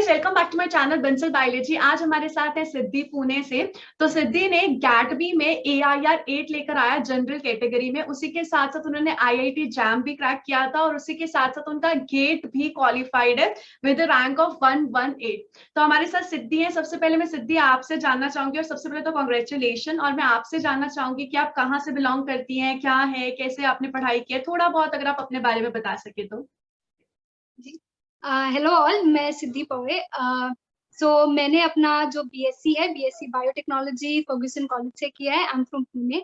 Guys, welcome back to my channel Bansal biology. आज हमारे साथ है सिद्धि पुणे से। तो सिद्धि ने गैटबी में AIR 8 लेकर आया जनरल कैटेगरी में। उसी के साथ साथ उन्होंने IIT जैम भी क्रैक किया था और उसी के साथ साथ उनका गेट भी क्वालिफाइड है विद रैंक ऑफ 118। तो हमारे साथ सिद्धि है। सबसे पहले मैं सिद्धि आपसे जानना चाहूंगी, और सबसे पहले तो कॉन्ग्रेचुलेशन। और मैं आपसे जानना चाहूंगी कि आप कहाँ से बिलोंग करती हैं, क्या है, कैसे आपने पढ़ाई की है, थोड़ा बहुत अगर आप अपने बारे में बता सके तो। जी हेलो ऑल, मैं सिद्धि पवे। सो मैंने अपना जो BSc है, BSc बायोटेक्नोलॉजी फर्ग्यूसन कॉलेज से किया है। I am from Pune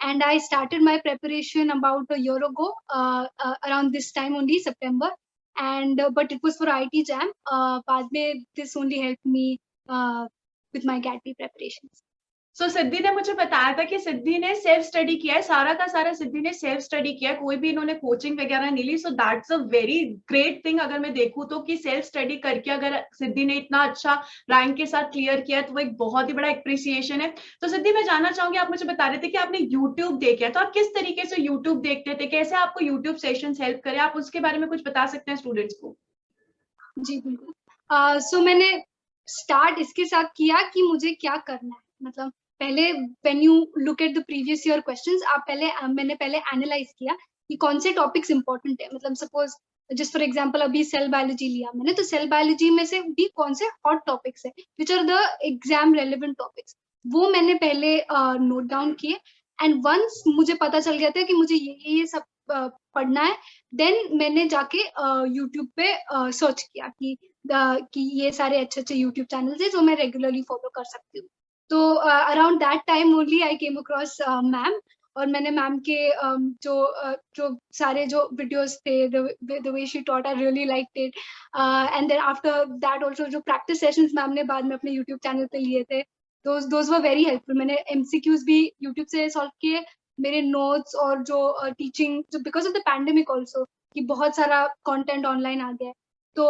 and I started my preparation about a year ago, around this time only September, and but it was for IT jam. बाद में this only help me with my GATB preparations. सो सिद्धि ने मुझे बताया था कि सिद्धि ने self study किया है, सारा का सारा सिद्धि ने सेल्फ स्टडी किया है, कोई भी इन्होंने कोचिंग वगैरह नहीं ली। So that's a very great thing अगर मैं देखूँ तो, कि सेल्फ स्टडी करके अगर सिद्धि ने इतना अच्छा रैंक के साथ क्लियर किया है तो वो एक बहुत ही बड़ा एप्रिसिएशन है। तो सिद्धि, मैं जानना चाहूंगी, आप मुझे बता रहे थे कि आपने यूट्यूब देखा है, तो आप किस तरीके से यूट्यूब देखते थे, कैसे आपको यूट्यूब सेशन हेल्प करे, आप उसके बारे में कुछ बता सकते हैं स्टूडेंट्स को। जी बिल्कुल। सो मैंने स्टार्ट इसके साथ किया कि मुझे क्या करना है। मतलब पहले when you look at the previous year questions, मैंने पहले एनालाइज किया कि कौन से टॉपिक्स इंपॉर्टेंट है। मतलब सपोज जस्ट फॉर एग्जांपल अभी सेल बायोलॉजी लिया मैंने, तो सेल बायोलॉजी में से भी कौन से हॉट टॉपिक्स है, which are the exam relevant topics, वो मैंने पहले नोट डाउन किए। एंड वंस मुझे पता चल गया था कि मुझे ये सब पढ़ना है, देन मैंने जाके यूट्यूब पे सर्च किया कि ये सारे अच्छे अच्छे यूट्यूब चैनल्स हैं जो मैं रेगुलरली फॉलो कर सकती हूँ। तो around that time only I came across ma'am, और मैंने मैम के जो सारे जो वीडियोस थे, the way she taught, I really liked it. And then after that also जो प्रैक्टिस सेशंस मैम ने बाद में अपने यूट्यूब चैनल पे लिए थे, दोज वर वेरी हेल्पफुल। मैंने MCQs भी यूट्यूब से सॉल्व किए। मेरे नोट्स और जो टीचिंग, जो because of the pandemic also कि बहुत सारा कंटेंट ऑनलाइन आ गया है, तो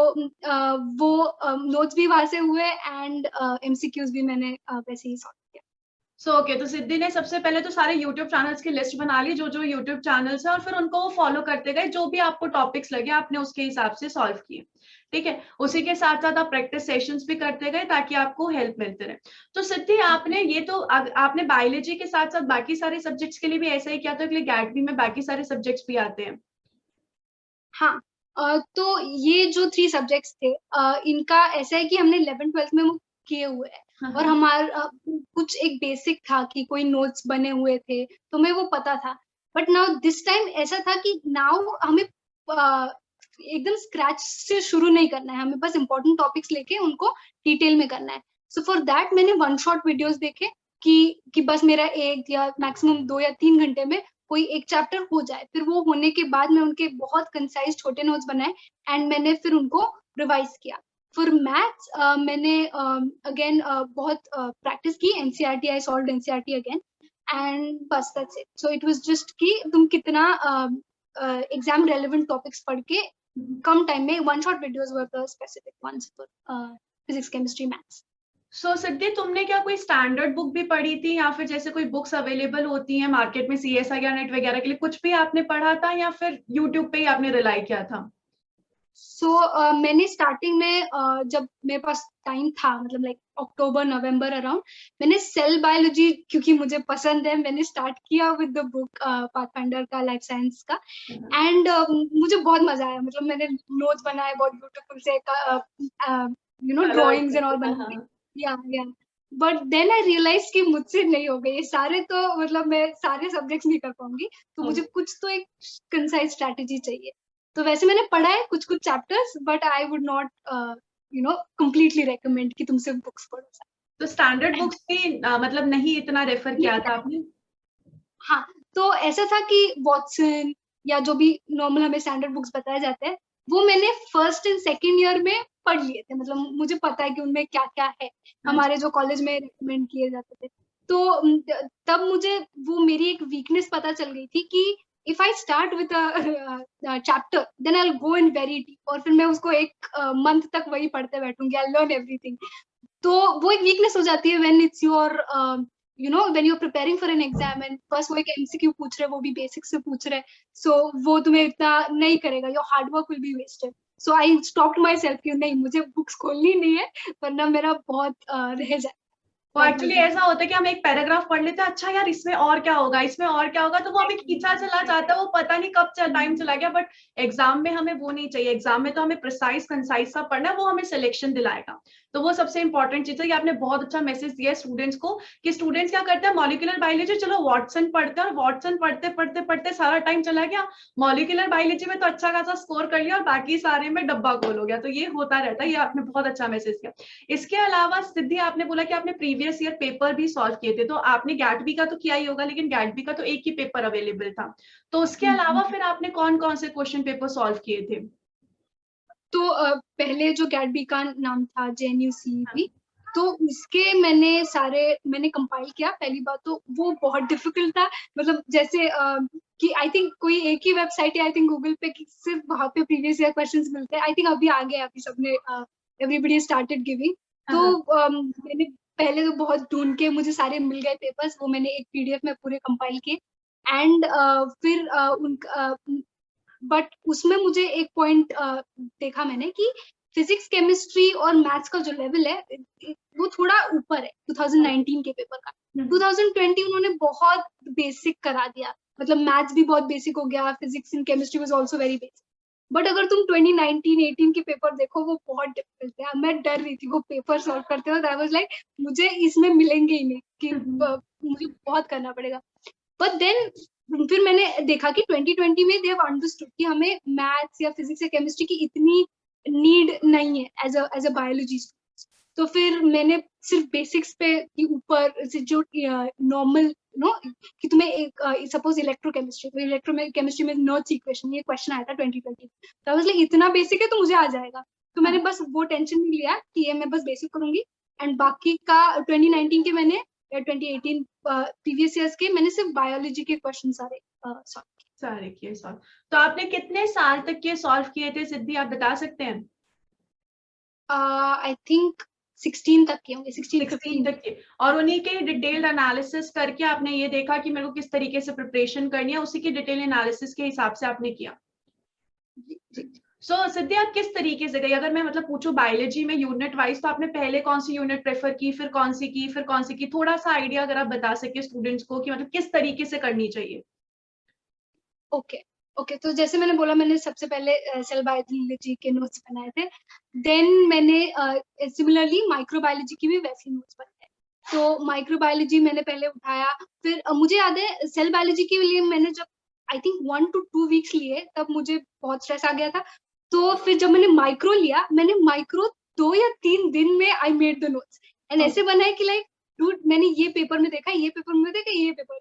वो नोट्स भी वहां से हुए एंड MCQs भी मैंने वैसे ही सॉल्व किया। ओके, तो सिद्धि ने सबसे पहले तो सारे यूट्यूब चैनल्स की लिस्ट बना ली, जो जो यूट्यूब चैनल्स है, और फिर उनको वो फॉलो करते गए, जो भी आपको टॉपिक्स लगे आपने उसके हिसाब से सॉल्व किए। ठीक है, उसी के साथ साथ आप प्रैक्टिस सेशंस भी करते गए ताकि आपको हेल्प मिलते रहे। तो सिद्धि, आपने ये तो आपने बायोलॉजी के साथ साथ बाकी सारे सब्जेक्ट्स के लिए भी ऐसा ही किया था, कि गैटबी में बाकी सारे सब्जेक्ट्स भी आते हैं? हाँ, तो ये जो 3 सब्जेक्ट्स थे, इनका ऐसा है कि हमने 11th-12th में वो किए हुए हैं। हाँ और हाँ। हमारा कुछ एक बेसिक था कि कोई नोट्स बने हुए थे, तो मैं वो पता था। बट नाउ दिस टाइम ऐसा था कि नाउ हमें एकदम स्क्रैच से शुरू नहीं करना है, हमें बस इंपॉर्टेंट टॉपिक्स लेके उनको डिटेल में करना है। सो फॉर दैट मैंने 1 शॉट वीडियोस देखे कि बस मेरा 1 या मैक्सिमम 2 या 3 घंटे में कोई एक चैप्टर हो जाए। फिर वो होने के बाद मैं उनके बहुत कंसाइज छोटे नोट्स बनाए एंड मैंने फिर उनको रिवाइज किया। फॉर मैथ्स मैंने अगेन बहुत प्रैक्टिस की। NCERT, I solved NCERT again, and बस that's it. So it was just कि तुम कितना एग्जाम रेलेवेंट टॉपिक्स पढ़ के कम टाइम में 1 shot videos were the specific ones for physics, chemistry, maths. Siddhi, तुमने क्या कोई स्टैंडर्ड बुक भी पढ़ी थी, या फिर जैसे कोई बुक्स अवेलेबल होती हैं मार्केट में CSI या नेट वगैरह के लिए, कुछ भी आपने पढ़ा था, या फिर यूट्यूब पे ही आपने रिलाई किया था? मैंने स्टार्टिंग में जब मेरे पास टाइम था, मतलब लाइक अक्टूबर नवंबर अराउंड, मैंने सेल बायोलॉजी, क्योंकि मुझे पसंद है, मैंने स्टार्ट किया विद द बुक पाथफाइंडर का, लाइफ साइंस का। एंड मुझे बहुत मजा आया। मतलब मैंने नोट्स बनाए बहुत ब्यूटीफुल से, ड्राइंग्स एंड ऑल बनाए। या बट देन आई रियलाइज कि मुझसे नहीं हो गए ये सारे, तो मतलब मैं सारे सब्जेक्ट्स नहीं कर पाऊंगी, तो मुझे कुछ तो एक कंसाइज स्ट्रैटेजी चाहिए। तो वैसे मैंने पढ़ा है कुछ कुछ chapters, but I would not completely recommend कि तुम सिर्फ बुक्स पढ़ो। तो स्टैंडर्ड बुक्स भी मतलब नहीं इतना रेफर किया था आपने? हाँ, तो ऐसा था कि वॉटसन या जो भी नॉर्मल हमें स्टैंडर्ड बुक्स बताए जाते हैं, वो मैंने फर्स्ट एंड सेकेंड ईयर में पढ़ लिए थे। मतलब मुझे पता है कि उनमें क्या क्या है, हमारे जो कॉलेज में रिकमेंड किए जाते थे। तो तब मुझे वो मेरी एक वीकनेस पता चल गई थी कि if I start with chapter, then I will go in very deep, और फिर मैं उसको एक मंथ तक वही पढ़ते बैठूंगी, आई लर्न एवरीथिंग। तो वो एक वीकनेस हो जाती है when it's your when you're preparing for an exam and बस वो एक MCQ पूछ रहे, वो भी बेसिक से पूछ रहे, सो वो तुम्हें इतना नहीं करेगा, your hard work will be wasted. So I stopped my self कि नहीं, मुझे बुक्स खोलनी नहीं है वरना मेरा बहुत रह जाए। वो एक्चुअली ऐसा होता है कि हम एक पैराग्राफ पढ़ लेते हैं, अच्छा यार इसमें और क्या होगा, इसमें और क्या होगा, तो वो हमें खींचा चला जाता है, वो पता नहीं कब टाइम चला गया। बट एग्जाम में हमें वो नहीं चाहिए, एग्जाम में तो हमें प्रिसाइज कंसाइज सा पढ़ना है, वो हमें सिलेक्शन दिलाएगा। तो वो सबसे इंपॉर्टेंट चीज है। ये आपने बहुत अच्छा मैसेज दिया है स्टूडेंट्स को कि स्टूडेंट्स क्या करते हैं, मॉलिक्यूलर बायोलॉजी चलो वॉटसन पढ़ते हैं, और वॉटसन पढ़ते पढ़ते पढ़ते सारा टाइम चला गया, मॉलिक्यूलर बायोलॉजी में तो अच्छा खासा स्कोर कर लिया और बाकी सारे में डब्बा गोल हो गया। तो ये होता रहता है, ये आपने बहुत अच्छा मैसेज किया। इसके अलावा सिद्धि, आपने बोला कि आपने प्रीवियस ईयर पेपर भी सॉल्व किए थे, तो आपने गैटबी का तो किया ही होगा, लेकिन गैटबी का तो एक ही पेपर अवेलेबल था, तो उसके अलावा फिर आपने कौन कौन से क्वेश्चन पेपर सॉल्व किए थे? तो पहले जो गैटबी का नाम था JNU-CEB, तो उसके मैंने कंपाइल किया। पहली बात तो वो बहुत डिफिकल्ट था, मतलब जैसे कि आई थिंक कोई एक ही वेबसाइट है आई थिंक गूगल पे कि सिर्फ वहां पे प्रीवियस ईयर क्वेश्चंस मिलते हैं। आई थिंक अभी आ गए, अभी सबने एवरीबडी स्टार्टेड गिविंग। तो मैंने पहले तो बहुत ढूंढ के मुझे सारे मिल गए पेपर्स, वो मैंने एक PDF में पूरे कंपाइल किए। एंड फिर बट उसमें मुझे एक पॉइंट देखा मैंने कि फिजिक्स केमिस्ट्री और मैथ्स का जो लेवल है वो थोड़ा ऊपर है 2019 के पेपर का। 2020 उन्होंने बहुत बेसिक करा दिया, मतलब मैथ्स भी बहुत बेसिक हो गया, physics and chemistry was also very basic. But अगर तुम 2019-18 के पेपर देखो वो बहुत डिफिकल्ट है। मैं डर रही थी वो पेपर सॉल्व करते वक्त, आई वाज लाइक मुझे इसमें मिलेंगे ही नहीं, कि मुझे बहुत करना पड़ेगा। बट देन फिर मैंने देखा कि 2020 में दे हैव अंडरस्टूड कि हमें मैथ्स या फिजिक्स या केमिस्ट्री की इतनी नीड नहीं है एज अ बायोलॉजी। तो फिर मैंने सिर्फ बेसिक्स पे कि ऊपर से जो नॉर्मल नो कि तुम्हें एक सपोज इलेक्ट्रोकेमिस्ट्री, तो इलेक्ट्रोकेमिस्ट्री में नर्ड्स इक्वेशन, ये क्वेश्चन आया था 2020, तो आई वाज लाइक इतना बेसिक है तो मुझे आ जाएगा। तो मैंने बस वो टेंशन नहीं लिया कि ये मैं बस बेसिक करूंगी, एंड बाकी का 2019 के मैंने 2018 प्रीवियस ईयर्स के मैंने सिर्फ बायोलॉजी के क्वेश्चन सारे किए सॉल्व। तो आपने कितने साल तक ये सॉल्व किए थे सिद्धि, आप बता सकते हैं? आई थिंक 16 तक के होंगे, 16 तक के। और उन्हीं के डिटेल्ड एनालिसिस करके आपने ये देखा कि मेरे को किस तरीके से प्रिपरेशन करनी है, उसी के डिटेल एनालिसिस के हिसाब से आपने किया। सो सिद्धि, आप किस तरीके से गई? अगर मैं मतलब पूछूं बायोलॉजी में यूनिट वाइज, तो आपने पहले कौन सी यूनिट प्रेफर की, फिर कौन सी की, फिर कौन सी की? थोड़ा सा आइडिया अगर आप बता सके स्टूडेंट्स को कि मतलब किस तरीके से करनी चाहिए। ओके, तो जैसे मैंने बोला, मैंने सबसे पहले सेल बायोलॉजी के नोट्स बनाए थे। देन मैंने सिमिलरली माइक्रोबायोलॉजी की भी वैसे नोट्स बनाए। तो माइक्रोबायोलॉजी मैंने पहले उठाया, फिर मुझे याद है सेल बायोलॉजी के लिए मैंने जब आई थिंक 1 to 2 वीक्स लिए, तब मुझे बहुत स्ट्रेस आ गया था। तो फिर जब मैंने माइक्रो लिया, मैंने माइक्रो 2 या 3 दिन में I made the notes, and ऐसे बना है कि लाइक डूड मैंने ये पेपर में देखा, ये पेपर में देखा,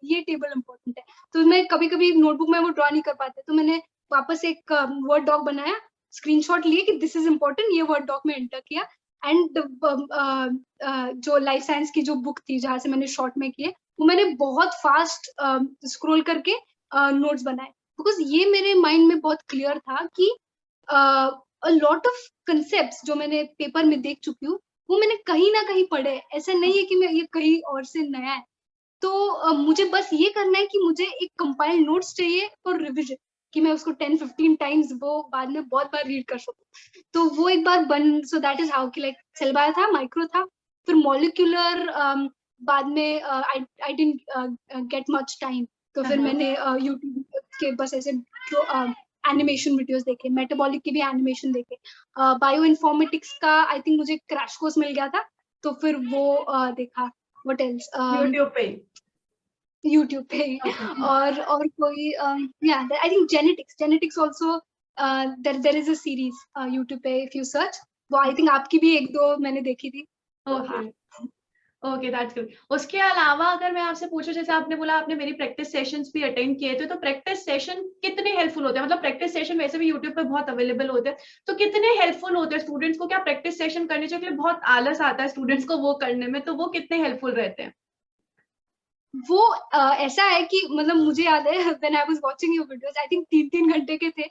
ये टेबल इंपॉर्टेंट है। तो मैं कभी कभी नोटबुक में वो ड्रॉ नहीं कर पाते, तो मैंने वापस एक वर्ड डॉक बनाया, स्क्रीनशॉट लिए कि दिस इज इम्पोर्टेंट, ये वर्ड डॉक में एंटर किया। एंड जो लाइफ साइंस की जो बुक थी जहाँ से मैंने शॉर्ट में किए, वो मैंने बहुत फास्ट स्क्रॉल करके नोट्स बनाए, बिकॉज ये मेरे माइंड में बहुत क्लियर था कि अ लॉट ऑफ कंसेप्ट जो मैंने पेपर में देख चुकी हूँ वो मैंने कहीं ना कहीं पढ़े, ऐसा नहीं है कि मैं ये कहीं और से नया है। तो मुझे बस ये करना है कि मुझे एक कंपाइल्ड नोट्स चाहिए फॉर रिविजन, कि मैं उसको 10-15 टाइम्स वो बाद में बहुत बार रीड कर सकूं। तो वो एक बार सो दैट इज हाउ कि लाइक सेल बायो था, माइक्रो था, फिर मॉलिक्यूलर बाद में I didn't get much time, तो फिर मैंने यूट्यूब के बस ऐसे जो एनिमेशन वीडियोस देखे, मेटाबॉलिक के भी एनिमेशन देखे, बायो इन्फॉर्मेटिक्स का आई थिंक मुझे क्रैश कोर्स मिल गया था, तो फिर वो देखा। What else? यूट्यूब पे और कोई I think genetics also there is a series YouTube पे, इफ यू सर्च, वो आई थिंक आपकी भी 1-2 मैंने देखी थी। Okay, that's good. उसके अलावा अगर मैं आपसे पूछूं, जैसे आपने बोला आपने मेरी प्रैक्टिस सेशंस भी अटेंड किए थे, तो प्रैक्टिस सेशन कितने हेल्पफुल होते हैं? मतलब प्रैक्टिस सेशन वैसे भी यूट्यूब पे बहुत अवेलेबल होते हैं, तो कितने हेल्पफुल होते हैं स्टूडेंट्स को? क्या प्रैक्टिस सेशन करने के लिए बहुत आलस आता है स्टूडेंट्स को वो करने में, तो वो कितने हेल्पफुल रहते हैं? वो ऐसा है कि मतलब मुझे याद है when I was watching your videos, I think 3-3 घंटे के थे।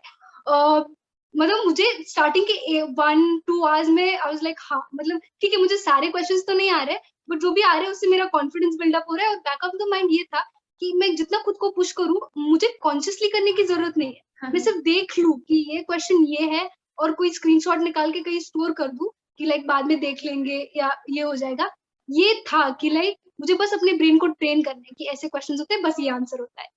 मतलब मुझे स्टार्टिंग के 1-2 आवर्स में आई वाज लाइक हाँ, मतलब ठीक है, मुझे सारे क्वेश्चंस तो नहीं आ रहे, बट जो भी आ रहे हैं उससे मेरा कॉन्फिडेंस बिल्डअप हो रहा है। और बैक ऑफ द माइंड ये था कि मैं जितना खुद को पुश करूं, मुझे कॉन्शियसली करने की जरूरत नहीं है, मैं सिर्फ देख लूं कि ये क्वेश्चन ये है और कोई स्क्रीनशॉट निकाल के कहीं स्टोर कर दूं कि लाइक बाद में देख लेंगे या ये हो जाएगा। ये था कि लाइक मुझे बस अपने ब्रेन को ट्रेन करना है कि ऐसे क्वेश्चंस होते हैं, बस ये आंसर होता है,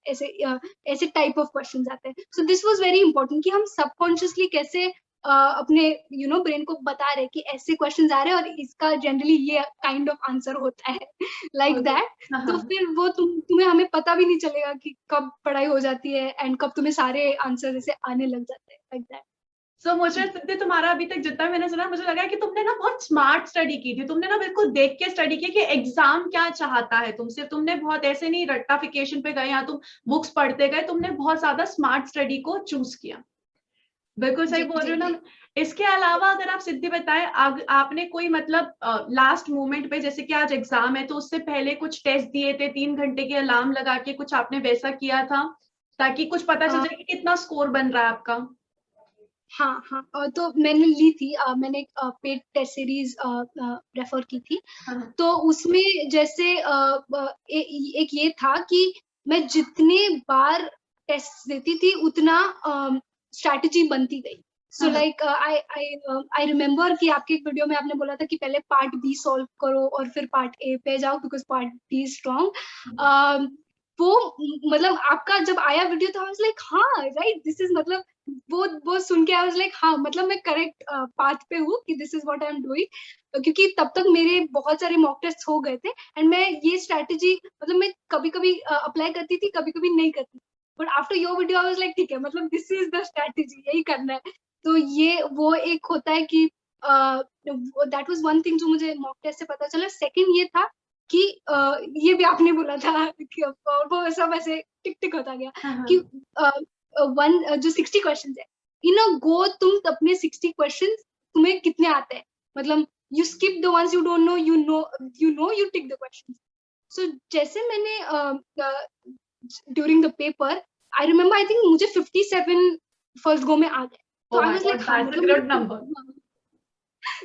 ऐसे टाइप ऑफ क्वेश्चंस आते हैं। So this was very important कि हम सबकॉन्शियसली कैसे अपने ब्रेन को बता रहे कि ऐसे क्वेश्चंस आ रहे हैं और इसका जनरली ये काइंड ऑफ आंसर होता है लाइक दैट। तो फिर वो तुम्हें हमें पता भी नहीं चलेगा कि कब पढ़ाई हो जाती है एंड कब तुम्हें सारे आंसर जैसे आने लग जाते हैं लाइक दैट। सो मुझे सिद्धि तुम्हारा अभी तक जितना मैंने सुना मुझे लगा कि तुमने ना बहुत स्मार्ट स्टडी की थी, तुमने ना बिल्कुल देख के स्टडी की कि एग्जाम क्या चाहता है तुमसे, तुमने बहुत ऐसे नहीं रट्टाफिकेशन पे गए या तुम बुक्स पढ़ते गए, तुमने बहुत ज्यादा स्मार्ट स्टडी को चूज किया। बिल्कुल सही बोल रहे हो ना। इसके अलावा अगर आप सिद्धि बताएं, आपने कोई मतलब लास्ट मोमेंट पे, जैसे कि आज एग्जाम है तो उससे पहले कुछ टेस्ट दिए थे, 3 घंटे के अलार्म लगा के कुछ आपने वैसा किया था ताकि कुछ पता चल जाए कि कितना स्कोर बन रहा है आपका? हाँ हाँ, तो मैंने ली थी, मैंने एक पेड टेस्ट सीरीज रेफर की थी। तो उसमें जैसे एक ये था कि मैं जितने बार टेस्ट देती थी उतना स्ट्रैटेजी बनती गई। सो लाइक आई रिमेम्बर कि आपके एक वीडियो में आपने बोला था कि पहले पार्ट बी सॉल्व करो और फिर पार्ट ए पे जाओ because part B is strong. वो मतलब आपका जब आया वीडियो तो आई वाज लाइक हाँ राइट, दिस इज मतलब वो सुन के आई वाज लाइक हाँ मतलब मैं करेक्ट पाथ पे हूँ कि this is what I am doing. क्योंकि तब तक मेरे बहुत सारे मॉक टेस्ट हो गए थे एंड मैं ये स्ट्रैटेजी मतलब मैं कभी कभी अप्लाई करती थी, कभी कभी नहीं करती, but after your video I was like ठीक है मतलब दिस इज द स्ट्रैटेजी, यही करना है। तो ये वो एक होता है कि दैट वाज वन थिंग जो मुझे मॉक टेस्ट से पता चला। सेकंड ये था कि ये भी आपने बोला था कि वो सब ऐसे टिक टिक होता गया कि जो 60 क्वेश्चन है इन अ गो, तुम अपने 60 क्वेश्चन तुम्हें कितने आते हैं, मतलब you skip the ones you don't know, you tick the question. So जैसे मैंने during the paper I remember I think मुझे 57 फर्स्ट गो में आ गए। तो आई वाज लाइक हाँ मतलब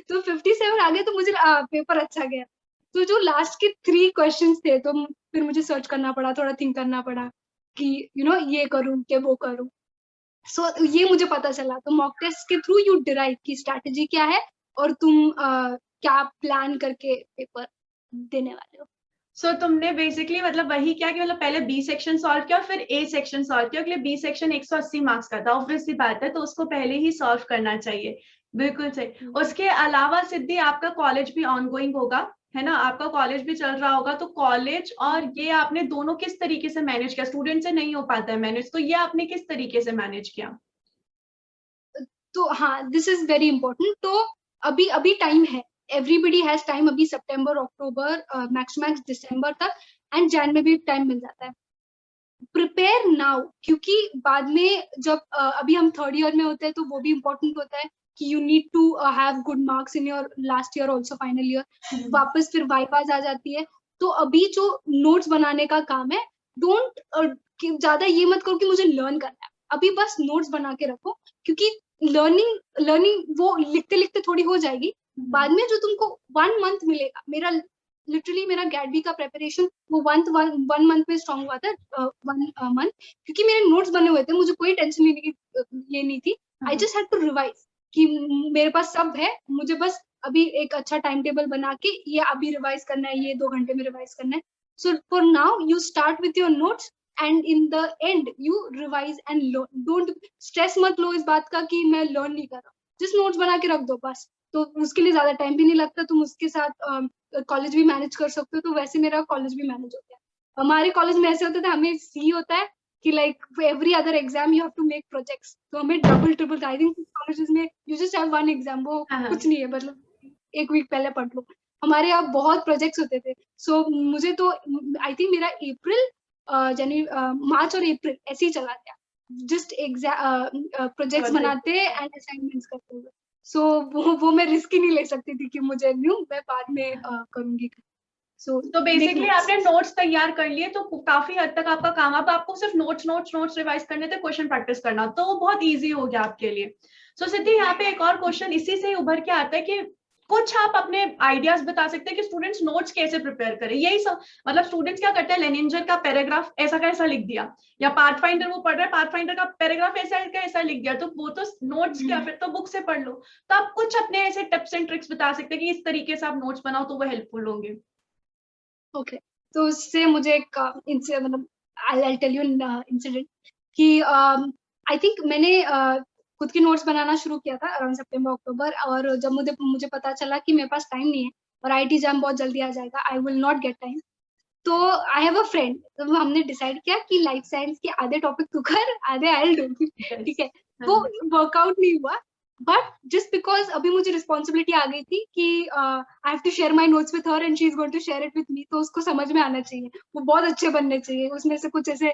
तो 57 आ गए तो मुझे पेपर अच्छा गया। तो जो लास्ट के 3 क्वेश्चंस थे तो फिर मुझे सर्च करना पड़ा, थोड़ा थिंक करना पड़ा कि ये करूं कि वो करूं। सो ये मुझे पता चला। तो मॉक टेस्ट के थ्रू यू डिराइव की स्ट्रैटेजी क्या है और तुम क्या प्लान करके पेपर देने वाले हो। सो तुमने बेसिकली मतलब वही किया कि मतलब पहले बी सेक्शन सॉल्व किया फिर ए सेक्शन सॉल्व किया, क्योंकि बी सेक्शन 180 मार्क्स का था, ऑब्वियसली बात है तो उसको पहले ही सॉल्व करना चाहिए। बिल्कुल सही। उसके अलावा सिद्धि आपका कॉलेज भी ऑनगोइंग होगा, है ना, आपका कॉलेज भी चल रहा होगा, तो कॉलेज और ये आपने दोनों किस तरीके से मैनेज किया? स्टूडेंट से नहीं हो पाता है मैनेज, तो ये आपने किस तरीके से मैनेज किया? तो हाँ, दिस इज वेरी इंपॉर्टेंट। तो अभी अभी टाइम है, एवरीबडी हैज टाइम, अभी सितंबर अक्टूबर मैक्स मैक्स दिसंबर तक एंड जैन में भी टाइम मिल जाता है। प्रिपेयर नाउ, क्योंकि बाद में जब अभी हम थर्ड ईयर में होते हैं तो वो भी इम्पोर्टेंट होता है कि you need to have good marks in your last year also, final year वापस फिर वाइवाज आ जाती है। तो अभी जो नोट्स बनाने का काम है, डोंट ज्यादा ये मत करो कि मुझे लर्न करना है, अभी बस नोट्स बना के रखो, क्योंकि लर्निंग वो लिखते लिखते थोड़ी हो जाएगी। बाद में जो तुमको 1 मंथ मिलेगा, मेरा लिटरली मेरा गैट का प्रेपरेशन वो वन मंथ में स्ट्रॉन्ग हुआ था, 1 मंथ, क्योंकि मेरे नोट्स बने हुए थे, मुझे कोई टेंशन ये नहीं थी। I just had to revise कि मेरे पास सब है, मुझे बस अभी एक अच्छा टाइम टेबल बना के ये अभी रिवाइज करना है, ये 2 घंटे में रिवाइज करना है। So for now you start with your notes and in the end you revise and learn. Don't stress मत लो इस बात का कि मैं लर्न नहीं कर रहा, जस्ट नोट्स बना के रख दो बस। तो उसके लिए ज्यादा टाइम भी नहीं लगता, तुम उसके साथ कॉलेज भी मैनेज कर सकते हो। तो वैसे मेरा कॉलेज भी मैनेज हो गया। हमारे कॉलेज में ऐसे होता था, हमें सी होता है कि like every other exam you have to make projects, तो हमें double triple, I think colleges में यू जस्ट हैव 1 एग्जाम, वो कुछ नहीं है, मतलब 1 वीक पहले पढ़ लो। हमारे यहाँ बहुत प्रोजेक्ट्स होते थे। सो मुझे तो आई थिंक मेरा जनवरी मार्च और अप्रैल ऐसे ही चला गया, जस्ट प्रोजेक्ट्स बनाते एंड असाइनमेंट्स करते हुए। सो वो मैं रिस्क ही नहीं ले सकती थी कि मुझे मैं बाद में करूंगी। तो बेसिकली आपने नोट्स तैयार कर लिए, तो काफी हद तक आपका काम, अब आपको सिर्फ नोट्स रिवाइज करने थे, क्वेश्चन प्रैक्टिस करना, तो वो बहुत इजी हो गया आपके लिए। सो सिद्धि, यहाँ पे एक और क्वेश्चन इसी से उभर के आता है कि कुछ आप अपने आइडियाज बता सकते हैं कि स्टूडेंट्स नोट्स कैसे प्रिपेयर करें? यही सब मतलब स्टूडेंट्स क्या करते हैं, लेनिंजर का पैराग्राफ ऐसा का ऐसा लिख दिया, या पाथफाइंडर वो पढ़ रहा है, पाथफाइंडर का पैराग्राफ ऐसा का ऐसा लिख दिया, तो वो तो नोट्स क्या, फिर तो बुक से पढ़ लो। तो आप कुछ अपने ऐसे टिप्स एंड ट्रिक्स बता सकते हैं कि इस तरीके से आप नोट्स बनाओ तो वो हेल्पफुल होंगे। ओके, तो उससे मुझे एक मतलब आई टेल यू इंसिडेंट कि आई थिंक मैंने खुद की नोट्स बनाना शुरू किया था अराउंड सितंबर अक्टूबर, और जब मुझे मुझे पता चला कि मेरे पास टाइम नहीं है और आईटी एग्जाम बहुत जल्दी आ जाएगा, I will not get time, तो आई हैव अ फ्रेंड, तो हमने डिसाइड किया कि लाइफ साइंस के आधे टॉपिक तू कर, आधे आई विल डू। ठीक है, वो वर्कआउट नहीं हुआ, बट जस्ट बिकॉज अभी मुझे रिस्पॉन्सिबिलिटी आ गई थी कि I have to share my notes with her and she is going to share it with me, तो उसको समझ में आना चाहिए, वो बहुत अच्छे बनने चाहिए, उसमें से कुछ ऐसे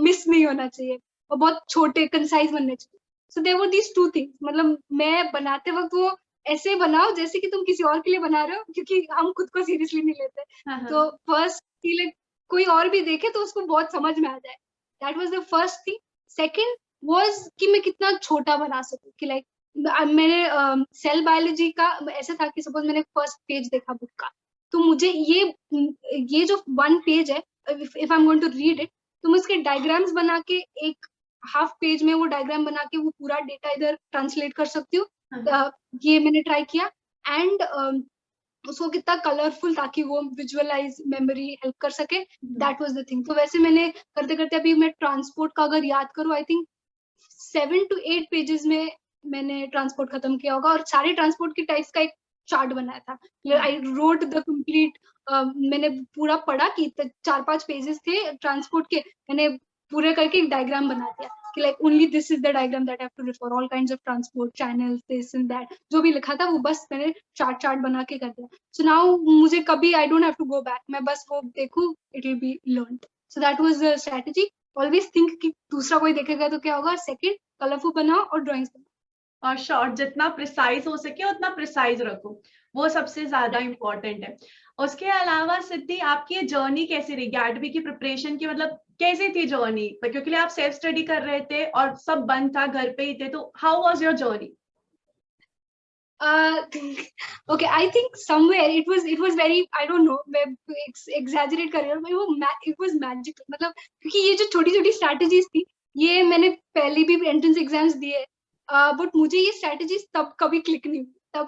मिस नहीं होना चाहिए, और बहुत छोटे कंसाइज बनने चाहिए। So there were these two things, मतलब मैं बनाते वक्त वो ऐसे बनाओ जैसे कि तुम किसी और के लिए बना रहे हो, क्योंकि हम खुद को सीरियसली नहीं लेते। तो फर्स्ट लाइक कोई और भी देखे तो उसको बहुत समझ में आ जाए, that was the first thing. Second was कि मैं कितना छोटा बना सकूं, कि लाइक मैंने सेल बायोलॉजी का ऐसा था कि सपोज मैंने फर्स्ट पेज देखा बुक का, तो मुझे ये जो वन पेज है, if I am going to read it, तो मैं उसके डायग्राम्स बना के एक हाफ पेज में वो डायग्राम बना के वो पूरा डेटा इधर ट्रांसलेट कर सकती हूँ। ये मैंने ट्राई किया, एंड उसको कितना कलरफुल ताकि वो विजुअलाइज मेमोरी हेल्प कर सके, दैट वाज द थिंग। तो वैसे मैंने करते करते अभी मैं ट्रांसपोर्ट का अगर याद करूँ, आई थिंक 7 to 8 पेजेस में मैंने ट्रांसपोर्ट खत्म किया होगा, और सारे ट्रांसपोर्ट के टाइप्स का एक चार्ट बनाया था। आई रोट द कंप्लीट, मैंने पूरा पढ़ा कि 4-5 पेजेस थे ट्रांसपोर्ट के, मैंने पूरे करके एक डायग्राम बना दिया कि like only this is the diagram that I have to refer, all kinds of transport channels, this and that, जो भी लिखा था वो बस मैंने चार्ट बना के कर दिया। सो नाउ मुझे कभी I don't have to go back, मैं बस वो देखूं, it will be learned. So that was the strategy. Always think कि दूसरा कोई देखेगा तो क्या होगा, सेकंड कलरफुल बनाओ और ड्राइंग्स बनाओ, और शॉर्ट जितना प्रिसाइज हो सके उतना प्रिसाइज रखो, वो सबसे ज्यादा इम्पोर्टेंट है। उसके अलावा सिद्धि, आपकी ये जर्नी कैसी रही गैटबी की प्रिपरेशन की, मतलब कैसी थी जर्नी? क्योंकि आप सेल्फ स्टडी कर रहे थे और सब बंद था, घर पे ही थे, तो how was your journey? okay, I think somewhere it was very, I don't know, मैं exaggerate कर रही हूँ, वो it was magical, मतलब क्योंकि ये जो छोटी छोटी strategies थी, ये मैंने पहले भी एंट्रेंस एग्जाम्स दिए, बट मुझे ये strategies तब कभी क्लिक नहीं हुई, तब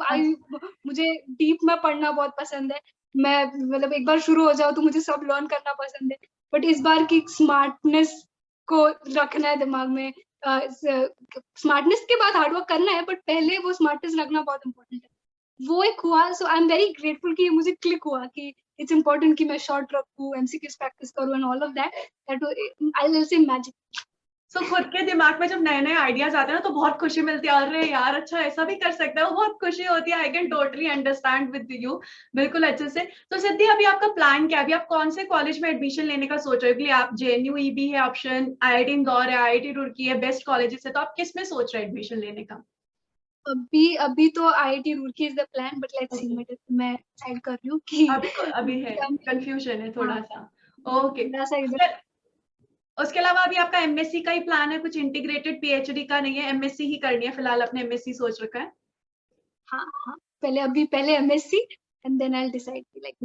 मुझे डीप में पढ़ना बहुत पसंद है, मैं मतलब एक बार शुरू हो जाओ तो मुझे सब लर्न करना पसंद है, बट इस बार की स्मार्टनेस को रखना है दिमाग में, स्मार्टनेस के बाद हार्डवर्क करना है, बट पहले वो स्मार्टनेस रखना बहुत इंपॉर्टेंट है, वो एक हुआ। सो आई एम वेरी ग्रेटफुल कि मुझे क्लिक हुआ कि इट्स इंपॉर्टेंट कि मैं शॉर्ट रखूं, एमसीक्यूज प्रैक्टिस करूं and all of that I will say magic. So खुद के दिमाग में जब नए नए आइडियाज आते हैं ना तो बहुत खुशी मिलती है, अरे यार अच्छा ऐसा भी कर सकता है, वो बहुत खुशी होती है। I can totally understand with you, बिल्कुल अच्छे से। तो सिद्धि अभी आपका प्लान क्या है? अभी आप कौन से कॉलेज में एडमिशन लेने का सोच रहे हो? आप जेएनयू ईबी है ऑप्शन, आईआईटी इंदौर है, आईआईटी रुड़की है, बेस्ट कॉलेजेस है, तो आप किस में सोच रहे हैं एडमिशन लेने का? अभी तो IIT Roorkee is the plan, but let's see, मैं डिसाइड कर रही हूँ कि अभी है कंफ्यूजन है थोड़ा सा। ओके, थोड़ा सा इधर। उसके अलावा अभी आपका एमएससी का ही प्लान है, कुछ इंटीग्रेटेड पीएचडी का नहीं है? एमएससी ही करनी है फिलहाल, अपने एमएससी सोच रखा है? हाँ हाँ, पहले MSc and then I will decide like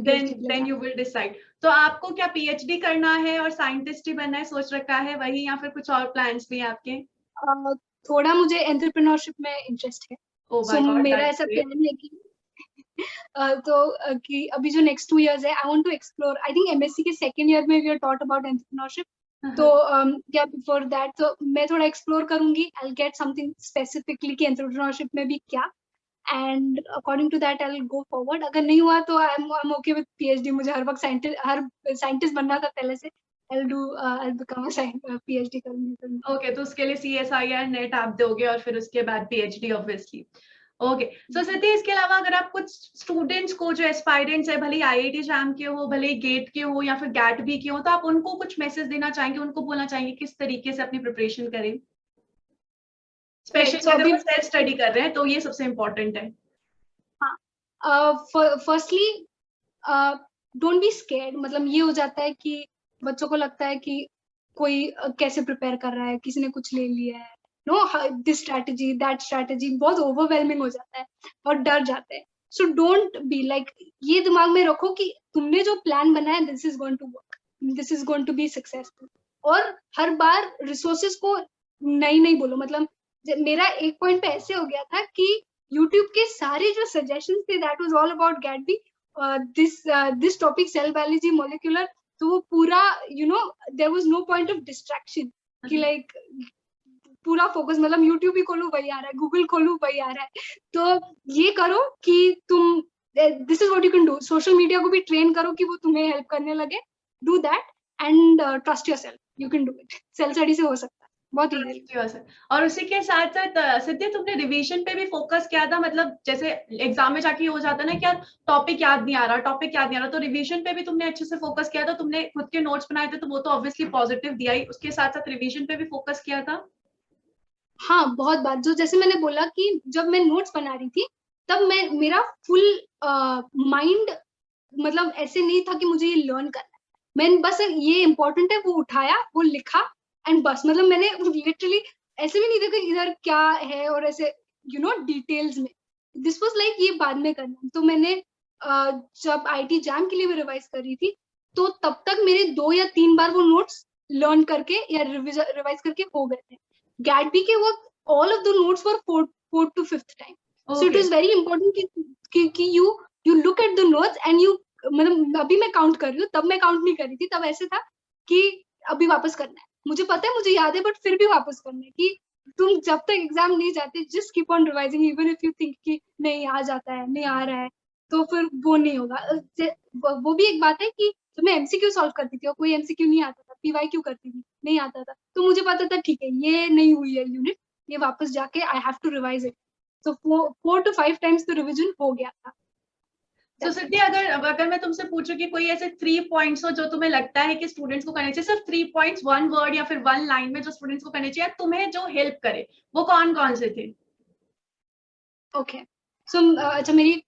then you will decide. तो आपको क्या पीएचडी करना है और साइंटिस्ट ही बनना है सोच रखा है वही, या फिर कुछ और प्लान्स भी हैं आपके? थोड़ा मुझे एंटरप्रेन्योरशिप में इंटरेस्ट है, ओह सो माय गॉड, मेरा दैट्स ऐसा ग्रेट। प्लान है कि कि अभी जो नेक्स्ट 2 years है, I want to explore, I think MSc के सेकंड ईयर में we are taught about entrepreneurship, तो क्या बिफोर दैट तो मैं थोड़ा एक्सप्लोर करूंगी, I will get something specifically कि एंटरप्रेन्योरशिप में भी क्या, and according to that I will go forward. अगर नहीं हुआ तो I am okay with PhD, मुझे हर साइंटिस्ट बनना था पहले से, I will become a PhD करूंगी। ओके, तो उसके लिए सीएसआईआर नेट आप दोगे और फिर उसके बाद पीएचडी ऑब्वियसली। ओके, सो सिद्धि इसके अलावा अगर आप कुछ स्टूडेंट्स को जो एस्पायरेंट्स है, भले आईआईटी जैम के हो, भले गेट के हो या फिर गैट बी के हो, तो आप उनको कुछ मैसेज देना चाहेंगे, उनको बोलना चाहेंगे किस तरीके से अपनी प्रिपरेशन करें, स्पेशली अगर अभी वो सेल्फ स्टडी कर रहे हैं तो ये सबसे इम्पोर्टेंट है। फर्स्टली डोंट बी स्केर्ड, मतलब ये हो जाता है कि बच्चों को लगता है कि कोई कैसे प्रिपेयर कर रहा है, किसी ने कुछ ले लिया है, no this strategy that strategy, बहुत ओवरवेलमिंग हो जाता है और डर जाते हैं। सो डोंट बी लाइक, ये दिमाग में रखो कि तुमने जो प्लान बनाया this is going to work, this is going to be successful. और हर बार रिसोर्सेज को नहीं नहीं बोलो। मतलब मेरा एक पॉइंट पे ऐसे हो गया था कि यूट्यूब के सारे जो सजेशन थे that was all about Gatsby, this topic cell biology molecular, तो वो पूरा there was no point of distraction कि लाइक पूरा फोकस, मतलब यूट्यूब ही खोलू वही आ रहा है, गूगल खोलू वही आ रहा है। तो ये करो कि तुम, this is what you can do, social media को भी ट्रेन करो कि वो तुम्हें हेल्प करने लगे, do that and trust yourself, you can do it. Self study से हो सकता है बहुत इजी। और उसी के साथ साथ सिद्धि तुमने रिवीजन पे भी फोकस किया था, मतलब जैसे एग्जाम में जाके हो जाता ना क्या टॉपिक याद नहीं आ रहा, टॉपिक याद नहीं आ रहा, तो रिवीजन पे भी तुमने अच्छे से फोकस किया था, तुमने खुद के नोट्स बनाए थे तो वो तो ऑब्वियसली पॉजिटिव दिया ही, उसके साथ साथ रिवीजन पे भी फोकस किया था। हाँ बहुत बात, जो जैसे मैंने बोला कि जब मैं नोट्स बना रही थी तब मैं, मेरा फुल माइंड मतलब ऐसे नहीं था कि मुझे ये लर्न करना है, मैंने बस ये इंपॉर्टेंट है वो उठाया, वो लिखा एंड बस। मतलब मैंने लिटरली ऐसे भी नहीं देखा इधर क्या है और ऐसे डिटेल्स में, दिस वाज लाइक ये बाद में करना। तो मैंने जब आईटी जैम के लिए भी रिवाइज कर रही थी तो तब तक मेरे 2 या 3 बार वो नोट्स लर्न करके या रिवाइज करके हो गए थे। गैटबी के वो all of the notes were fourth to fifth time. Okay. So it is very important कि you look at the notes and you, मतलब अभी मैं काउंट कर रही हूँ, तब मैं काउंट नहीं कर रही थी, तब ऐसे था कि अभी वापस करना है, मुझे पता है मुझे याद है बट फिर भी वापस करना है। कि तुम जब तक एग्जाम नहीं जाते just keep on revising even if you think कि नहीं आ जाता है, नहीं आ रहा है, तो फिर वो नहीं होगा। वो भी एक बात है कि जब मैं एमसीक्यू सॉल्व करती थी और कोई एमसीक्यू नहीं आता था, पीवाईक्यू करती थी नहीं आता था, तो मुझे पता था ठीक है ये नहीं हुई है यूनिट, ये वापस जाके I have to revise it. तो 4 to 5 टाइम्स तो रिवीजन हो गया था। तो सिद्धि अगर मैं तुमसे पूछूं कि कोई ऐसे 3 पॉइंट्स हो जो तुम्हें लगता है कि स्टूडेंट्स को करने चाहिए, सिर्फ 3 पॉइंट्स, 1 वर्ड या फिर 1 लाइन में जो स्टूडेंट्स को करने चाहिए, तुम्हें जो हेल्प करे, वो कौन कौन से थे? ओके सो अच्छा, मेरी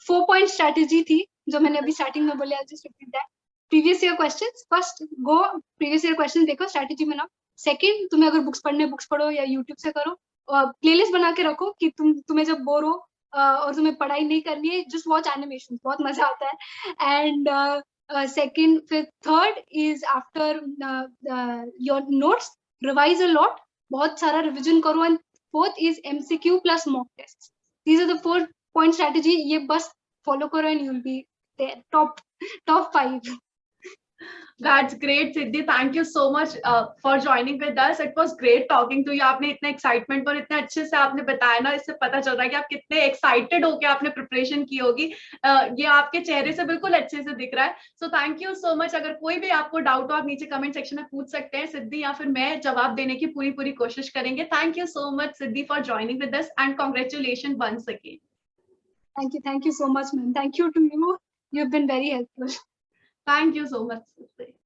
4 पॉइंट स्ट्रेटेजी थी जो मैंने अभी स्टार्टिंग में बोली, just repeat that. Previous year questions, first go previous year question देखो, स्ट्रेटेजी बनाओ। सेकंड, तुम्हें अगर बुक्स पढ़ने बुक्स पढ़ो या यूट्यूब से करो, प्लेलिस्ट बना के रखो कि तुम्हें जब बोर हो और तुम्हें पढ़ाई नहीं करनी है, जस्ट वॉच एनिमेशन, बहुत मजा आता है। एंड सेकंड, फिर third is after your notes revise a lot, बहुत सारा रिविजन करो। And fourth is MCQ plus mock test. These are the 4 point strategy, ये बस follow करो and you'll be there, top 5. That's great, Siddhi. Thank you so much for joining with us. It was great talking to you. आपने इतना excitement और इतने अच्छे से आपने बताया ना, इससे पता चल रहा है कि आप कितने एक्साइटेड होके आपने प्रिपरेशन की होगी। ये आपके चेहरे से बिल्कुल अच्छे से दिख रहा है। So thank you so much. अगर कोई भी आपको डाउट हो आप नीचे कमेंट सेक्शन में पूछ सकते हैं, सिद्धि या फिर मैं जवाब देने की पूरी कोशिश करेंगे। Thank you so much Siddhi for joining with us and congratulation once again. Thank you so much, man. Thank you to you. You've been very helpful. Thank you so much, Siddhi.